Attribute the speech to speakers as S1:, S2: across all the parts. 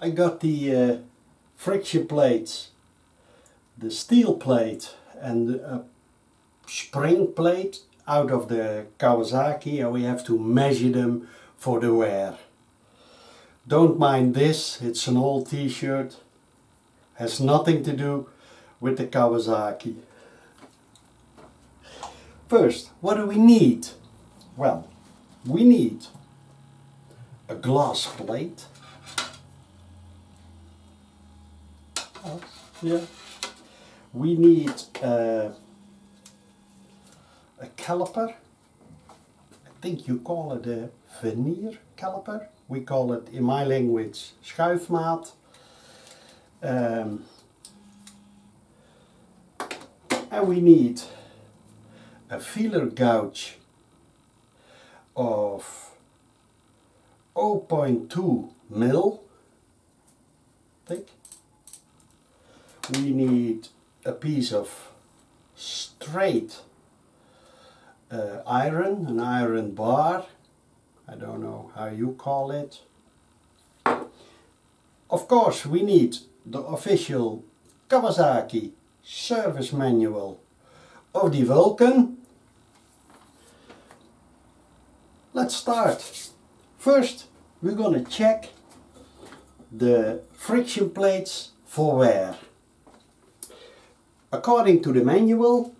S1: I got the friction plates, the steel plate and a spring plate out of the Kawasaki, and we have to measure them for the wear. Don't mind this, it's an old t-shirt, has nothing to do with the Kawasaki. First, what do we need? Well, we need a glass plate. Yeah. We need a caliper. I think you call it a vernier caliper. We call it in my language schuifmaat. And we need a feeler gauge of 0.2 mil thick. We need a piece of straight iron, an iron bar. I don't know how you call it. Of course, we need the official Kawasaki service manual of the Vulcan. Let's start. First, we're gonna check the friction plates for wear. According to the manual,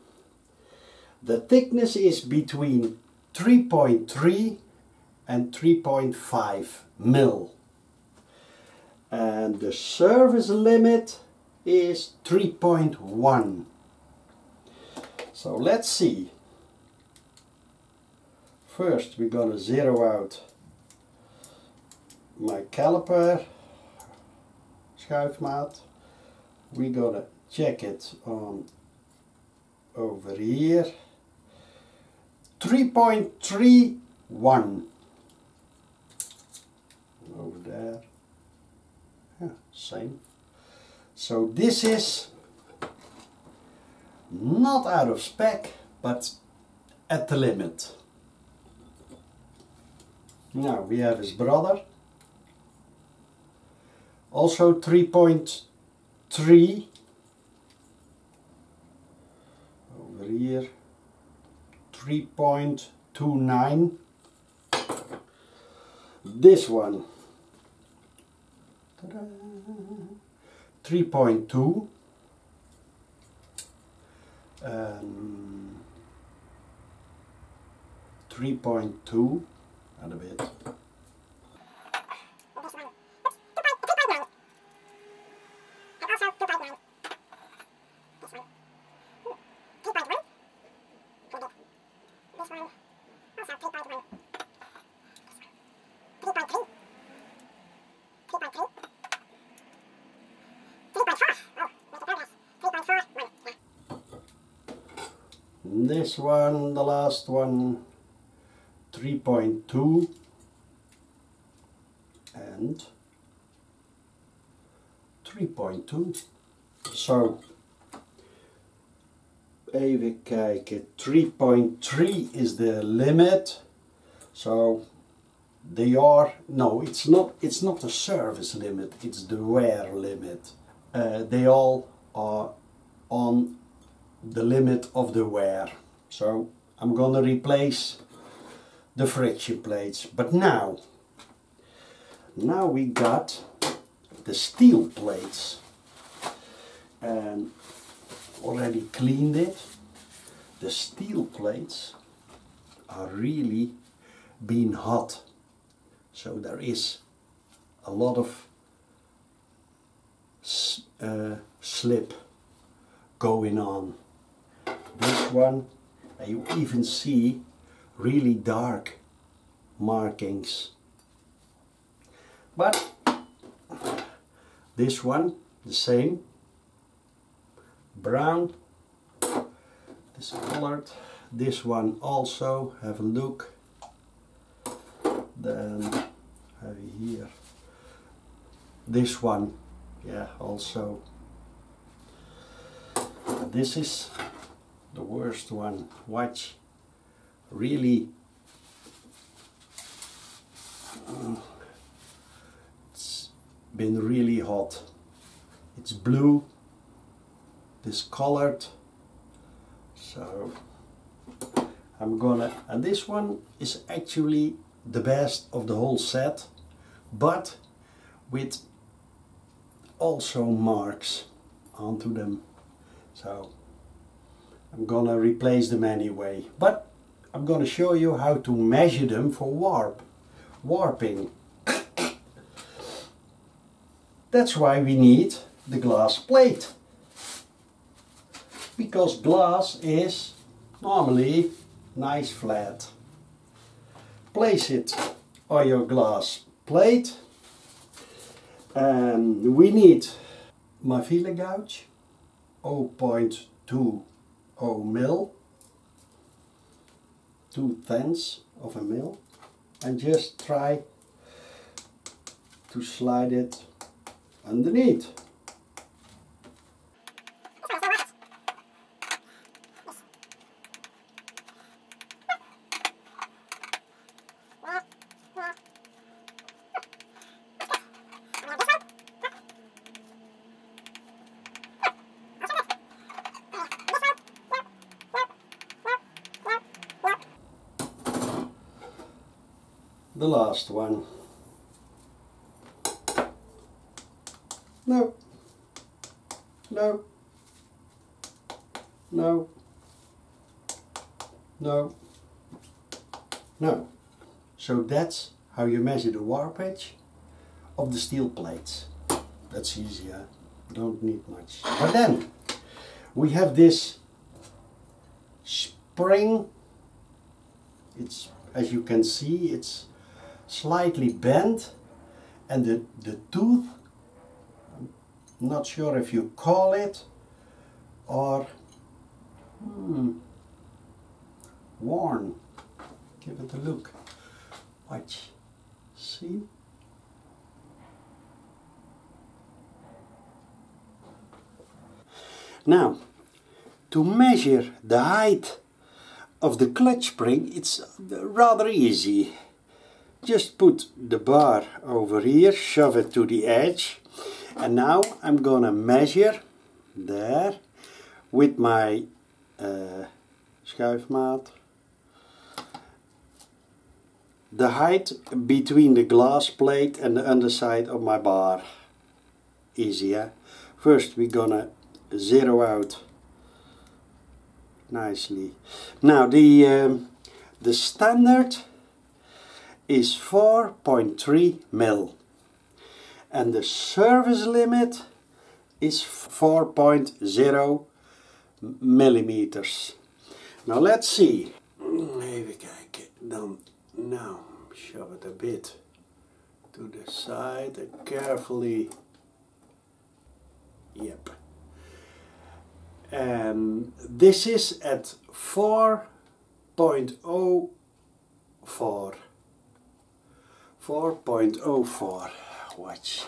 S1: the thickness is between 3.3 and 3.5 mil. And the service limit is 3.1. So let's see. First we're gonna zero out my caliper, schuifmaat. We're gonna check it on over here. 3.31. Over there. Yeah, same. So this is not out of spec, but at the limit. Now we have his brother. Also 3.3. Over here. 3.29. This one. 3.2. 3.2 and a bit. This one, the last one, 3.2 and 3.2. Zo, even kijken, 3.3 is the limit. So they are, no, it's not the service limit, it's the wear limit. They all are on the limit of the wear. So I'm gonna replace the friction plates. But now we got the steel plates, and already cleaned it. The steel plates are really being hot, so there is a lot of slip going on. This one, you even see really dark markings. But this one, the same, brown, discolored. This one also, have a look. Then have here this one, yeah, also. This is the worst one. Watch, really it's been really hot. It's blue, discolored, so I'm gonna, and this one is actually the best of the whole set, but with also marks onto them, so I'm gonna replace them anyway. But I'm gonna show you how to measure them for warping. That's why we need the glass plate, because glass is normally nice flat. Place it on your glass plate, and we need my feeler gouge, 0.20 mil, 2/10 of a mil, and just try to slide it underneath. The last one. No. No. No. No. No. So that's how you measure the warpage of the steel plates. That's easier. Don't need much. But then we have this spring. It's, as you can see, it's slightly bent, and the tooth, I'm not sure if you call it, or worn. Give it a look. Watch. See? Now, to measure the height of the clutch spring, it's rather easy. Just put the bar over here, shove it to the edge, and now I'm gonna measure there with my schuifmaat the height between the glass plate and the underside of my bar. Easy, eh? First we're gonna zero out nicely. Now the standard is 4.3 mil, and the service limit is 4.0 millimeters. Now let's see. Even kijken, dan now shove it a bit to the side and carefully, yep. And this is at 4.04. 4.04, watch.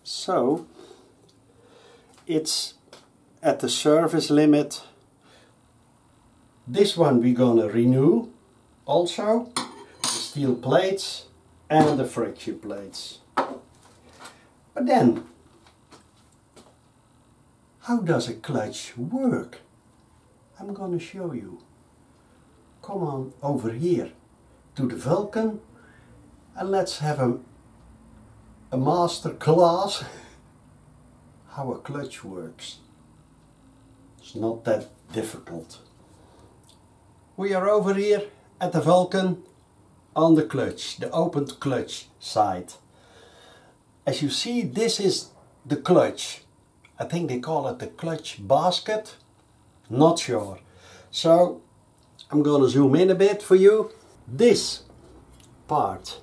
S1: So it's at the service limit. This one we're gonna renew also, the steel plates and the friction plates. But then, how does a clutch work? I'm gonna show you. Come on over here to the Vulcan and let's have a master class how a clutch works. It's not that difficult. We are over here at the Vulcan on the clutch, the opened clutch side. As you see, this is the clutch. I think they call it the clutch basket. Not sure. So I'm gonna zoom in a bit for you. This part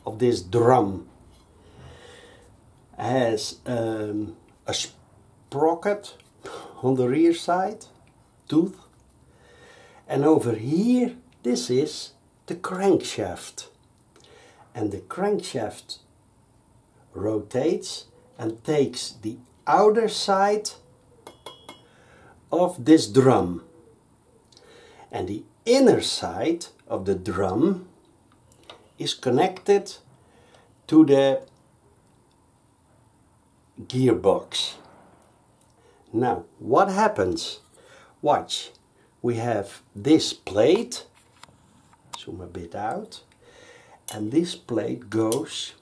S1: of this drum has a sprocket on the rear side, tooth, and over here this is the crankshaft, and the crankshaft rotates and takes the outer side of this drum, and the inner side of the drum is connected to the gearbox. Now what happens? Watch, we have this plate, zoom a bit out, and this plate goes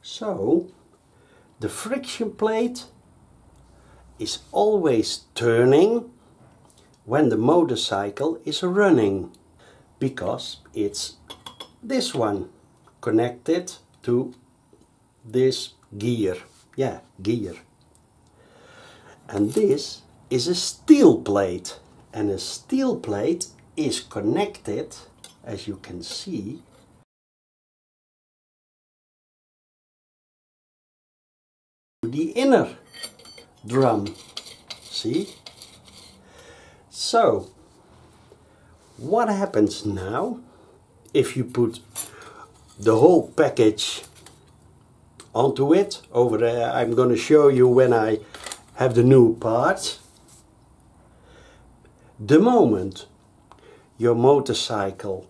S1: so the friction plate is always turning when the motorcycle is running, because it's this one connected to this gear. Yeah, gear. And this is a steel plate, and a steel plate is connected, as you can see, to the inner drum. See? So what happens now if you put the whole package onto it? Over there, I'm going to show you when I have the new parts. The moment your motorcycle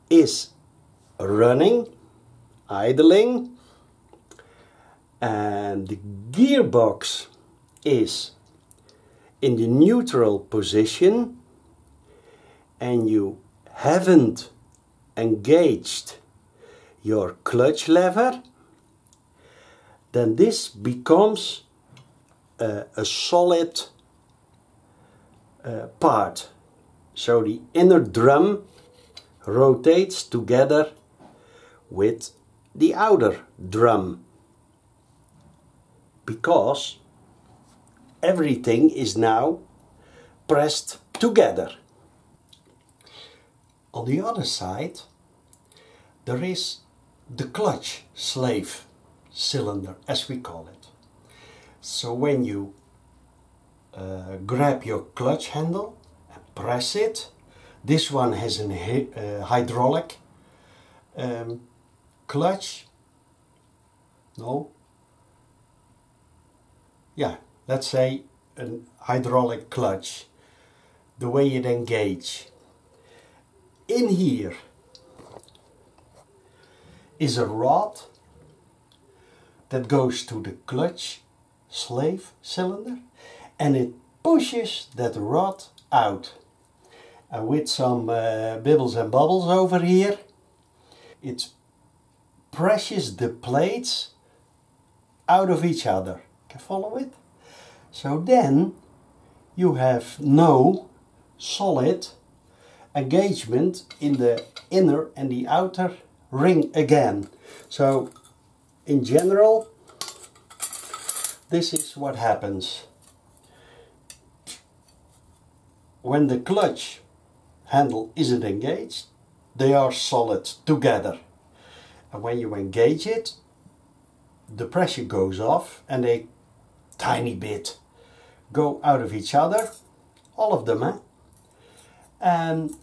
S1: is running, idling, and the gearbox is in the neutral position and you haven't engaged your clutch lever, then this becomes a solid part. So the inner drum rotates together with the outer drum, because everything is now pressed together. On the other side, there is the clutch slave cylinder, as we call it. So when you grab your clutch handle and press it, this one has a hydraulic clutch. No? Yeah, let's say a hydraulic clutch, the way it engages. In here is a rod that goes to the clutch slave cylinder, and it pushes that rod out. And with some bibbles and bubbles over here, it presses the plates out of each other. Can you follow it? So then you have no solid engagement in the inner and the outer ring again. So in general, this is what happens. When the clutch handle isn't engaged, they are solid together. And when you engage it, the pressure goes off and they tiny bit go out of each other, all of them, and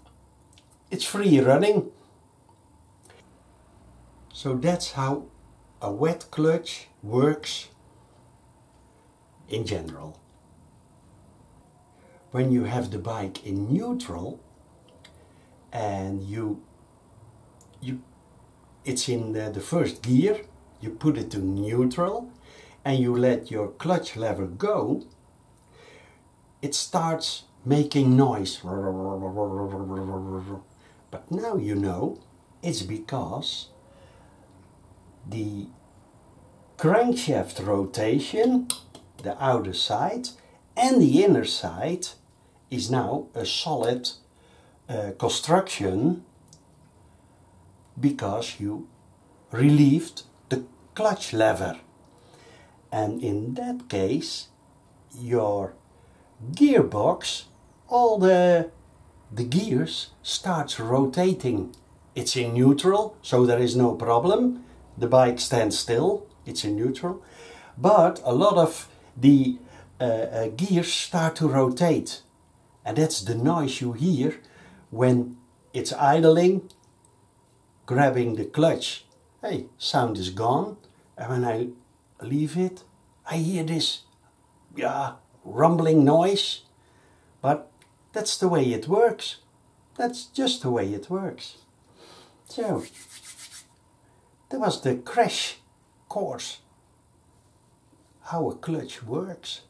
S1: it's free running. So that's how a wet clutch works in general. When you have the bike in neutral and it's in the first gear, you put it to neutral and you let your clutch lever go, it starts making noise. But now you know it's because the crankshaft rotation, the outer side and the inner side, is now a solid construction, because you relieved the clutch lever. And in that case, your gearbox, all the gears starts rotating. It's in neutral, so there is no problem. The bike stands still, it's in neutral. But a lot of the gears start to rotate. And that's the noise you hear when it's idling, grabbing the clutch. Hey, sound is gone. And when I leave it, I hear this rumbling noise. But that's the way it works. That's just the way it works. So, that was the crash course. How a clutch works.